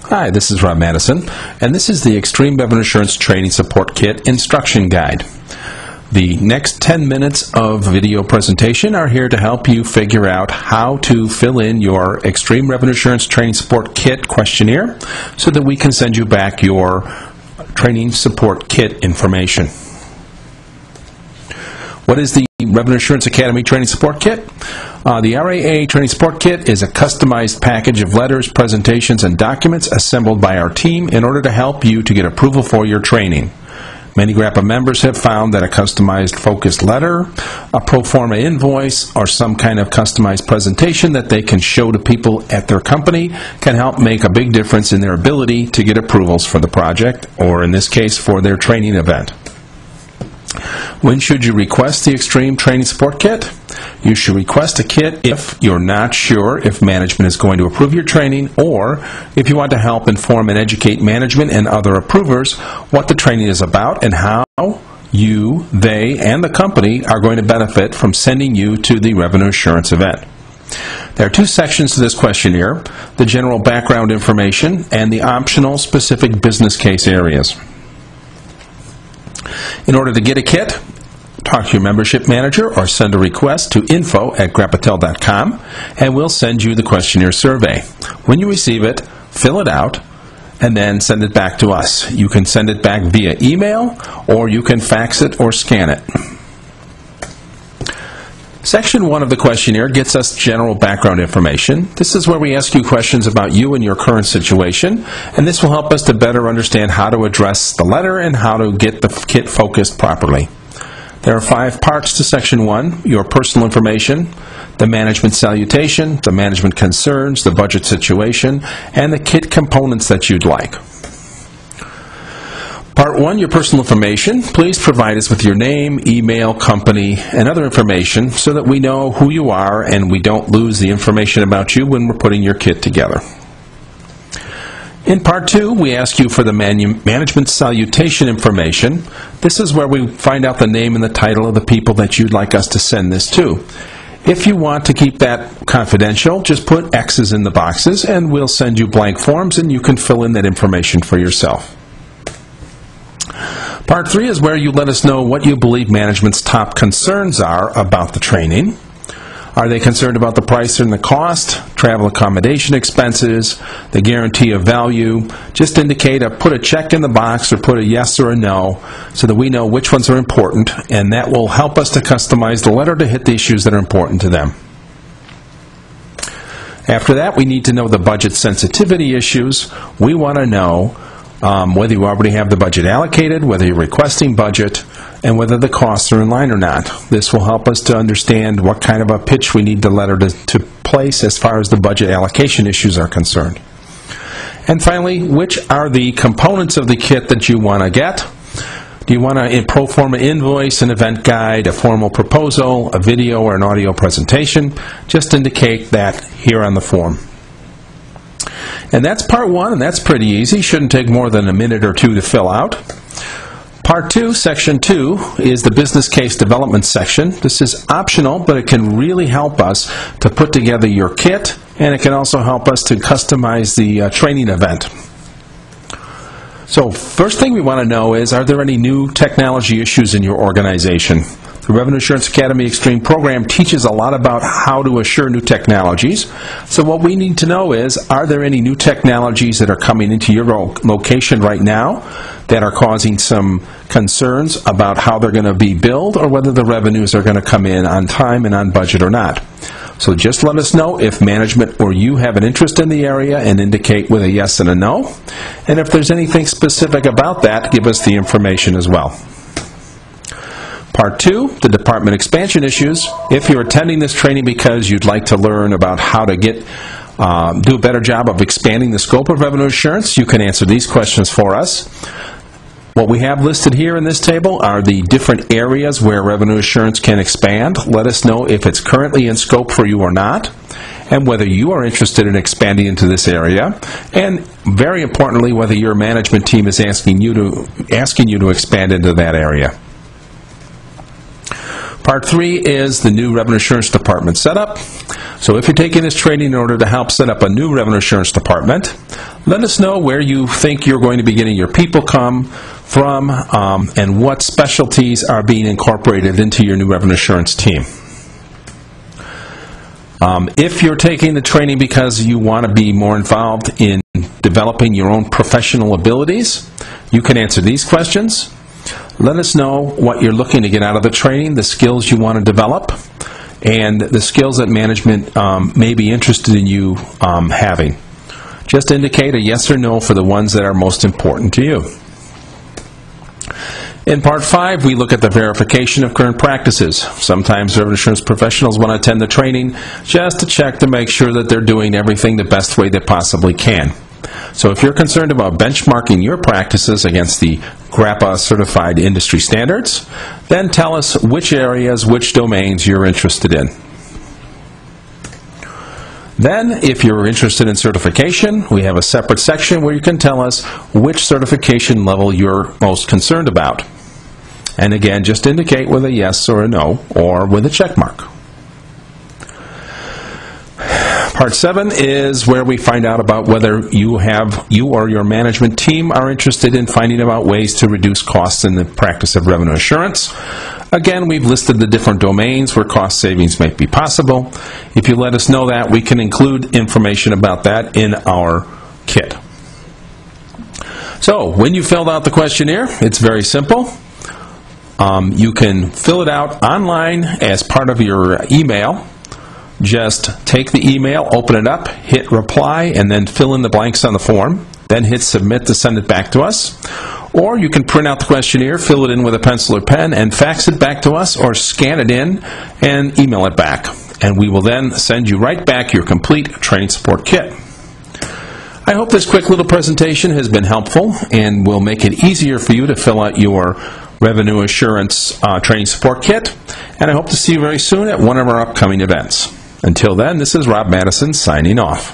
Hi, this is Rob Madison, and this is the Extreme Revenue Assurance Training Support Kit Instruction Guide. The next 10 minutes of video presentation are here to help you figure out how to fill in your Extreme Revenue Assurance Training Support Kit questionnaire so that we can send you back your Training Support Kit information. What is the Revenue Assurance Academy Training Support Kit? The RAA Training Support Kit is a customized package of letters, presentations, and documents assembled by our team in order to help you to get approval for your training. Many GRAPA members have found that a customized focused letter, a pro forma invoice, or some kind of customized presentation that they can show to people at their company can help make a big difference in their ability to get approvals for the project, or in this case, for their training event. When should you request the Extreme Training Support Kit? You should request a kit if you're not sure if management is going to approve your training, or if you want to help inform and educate management and other approvers what the training is about and how you, they, and the company are going to benefit from sending you to the revenue assurance event. There are two sections to this questionnaire: the general background information and the optional specific business case areas. In order to get a kit, talk to your membership manager or send a request to info@grapatel.com and we'll send you the questionnaire survey. When you receive it, fill it out and then send it back to us. You can send it back via email or you can fax it or scan it. Section 1 of the questionnaire gets us general background information. This is where we ask you questions about you and your current situation, and this will help us to better understand how to address the letter and how to get the kit focused properly. There are 5 parts to Section 1: your personal information, the management salutation, the management concerns, the budget situation, and the kit components that you'd like. Part 1, your personal information. Please provide us with your name, email, company, and other information so that we know who you are and we don't lose the information about you when we're putting your kit together. In Part 2, we ask you for the management salutation information. This is where we find out the name and the title of the people that you'd like us to send this to. If you want to keep that confidential, just put X's in the boxes and we'll send you blank forms and you can fill in that information for yourself. Part 3 is where you let us know what you believe management's top concerns are about the training. Are they concerned about the price and the cost, travel accommodation expenses, the guarantee of value? Just indicate put a check in the box or put a yes or a no so that we know which ones are important, and that will help us to customize the letter to hit the issues that are important to them. After that, we need to know the budget sensitivity issues. We want to know whether you already have the budget allocated, whether you're requesting budget, and whether the costs are in line or not. This will help us to understand what kind of a pitch we need the letter to place as far as the budget allocation issues are concerned. And finally, which are the components of the kit that you want to get? Do you want a pro forma invoice, an event guide, a formal proposal, a video or an audio presentation? Just indicate that here on the form. And that's Part 1, and that's pretty easy. Shouldn't take more than a minute or two to fill out. Part 2, Section 2, is the business case development section. This is optional, but it can really help us to put together your kit, and it can also help us to customize the training event. So first thing we want to know is, are there any new technology issues in your organization? The Revenue Assurance Academy Extreme program teaches a lot about how to assure new technologies. So what we need to know is, are there any new technologies that are coming into your location right now that are causing some concerns about how they're going to be billed or whether the revenues are going to come in on time and on budget or not? So just let us know if management or you have an interest in the area and indicate with a yes and a no. And if there's anything specific about that, give us the information as well. Part 2, the department expansion issues. If you're attending this training because you'd like to learn about how to do a better job of expanding the scope of revenue assurance, you can answer these questions for us. What we have listed here in this table are the different areas where revenue assurance can expand. Let us know if it's currently in scope for you or not, and whether you are interested in expanding into this area, and very importantly, whether your management team is asking you to expand into that area. Part 3 is the new Revenue Assurance Department setup. So if you're taking this training in order to help set up a new revenue assurance department, let us know where you think you're going to be getting your people come from and what specialties are being incorporated into your new revenue assurance team. If you're taking the training because you want to be more involved in developing your own professional abilities, you can answer these questions. Let us know what you're looking to get out of the training, the skills you want to develop, and the skills that management may be interested in you having. Just indicate a yes or no for the ones that are most important to you. In Part 5, we look at the verification of current practices. Sometimes revenue assurance professionals want to attend the training just to check to make sure that they're doing everything the best way they possibly can. So if you're concerned about benchmarking your practices against the GRAPA-certified industry standards, then tell us which areas, which domains you're interested in. Then, if you're interested in certification, we have a separate section where you can tell us which certification level you're most concerned about. And again, just indicate with a yes or a no, or with a check mark. Part 7 is where we find out about whether you or your management team are interested in finding out ways to reduce costs in the practice of revenue assurance. Again, we've listed the different domains where cost savings may be possible. If you let us know that, we can include information about that in our kit. So, when you filled out the questionnaire, it's very simple. You can fill it out online as part of your email. Just take the email, open it up, hit reply, and then fill in the blanks on the form. Then hit submit to send it back to us. Or you can print out the questionnaire, fill it in with a pencil or pen, and fax it back to us, or scan it in and email it back. And we will then send you right back your complete training support kit. I hope this quick little presentation has been helpful and will make it easier for you to fill out your revenue assurance training support kit. And I hope to see you very soon at one of our upcoming events. Until then, this is Rob Madison signing off.